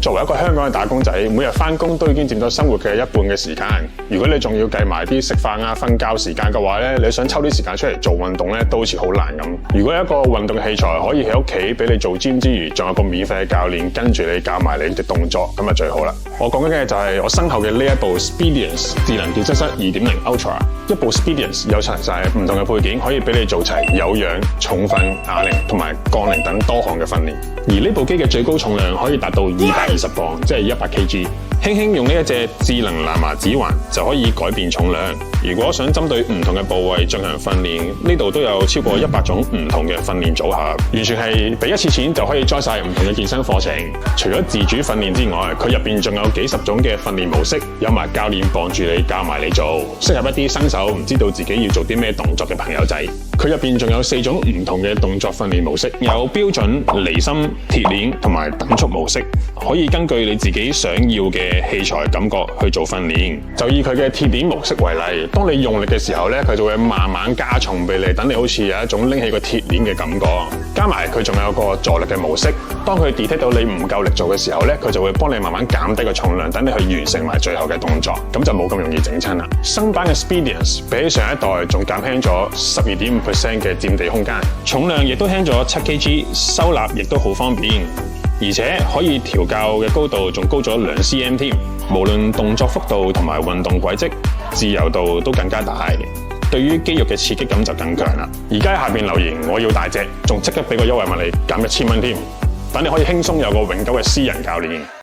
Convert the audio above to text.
作為一個香港嘅打工仔，每日返工都已經佔咗生活嘅一半嘅時間。如果你仲要計埋啲食飯啊、瞓覺時間嘅話咧，你想抽啲時間出嚟做運動咧，都好似好難咁。如果一個運動嘅器材可以喺屋企俾你做 gym 之餘，仲有個免費嘅教練跟住你教埋你嘅動作，咁啊最好啦。我講緊嘅就係我身後嘅呢一部 Speediance 智能健身室 2.0 Ultra。一部 Speediance 有齊晒唔同嘅配件，可以俾你做齊有氧、重訓、啞鈴同埋槓鈴等多項嘅訓練。而呢部機嘅最高重量可以達到220磅，即係100 kg。輕輕用呢一隻智能藍牙指環就可以改變重量。如果想針對唔同嘅部位進行訓練，呢度都有超過100種唔同嘅訓練組合，完全係俾一次錢就可以 join 晒唔同嘅健身課程。除咗自主訓練之外，佢入邊仲有幾十種嘅訓練模式，有埋教練傍住你教埋你做，適合一啲新手唔知道自己要做啲咩動作嘅朋友仔。佢入邊仲有4種唔同嘅動作訓練模式，有標準、離心、鐵鏈同埋等速模式，可以根據你自己想要嘅器材感覺去做訓練。就以佢嘅鐵鏈模式為例，當你用力嘅時候咧，佢就會慢慢加重俾你，等你好似有一種拎起個鐵鏈嘅感覺。加埋佢仲有個助力嘅模式，當佢 detect 到你唔夠力做嘅時候咧，佢就會幫你慢慢減低個重量，等你去完成埋最後嘅動作，咁就冇咁容易整親啦。新版嘅 Speediance 比起上一代仲減輕咗12.5% 嘅佔地空間，重量亦都輕咗7 kg， 收納亦都好方便。而且可以調校嘅高度仲高咗2 cm 添，無論動作幅度同埋運動軌跡，自由度都更加大，對於肌肉嘅刺激感就更強啦。而家喺下邊留言我要大隻，仲即刻俾個優惠物你減1000蚊添，等你可以輕鬆有個永久嘅私人教練。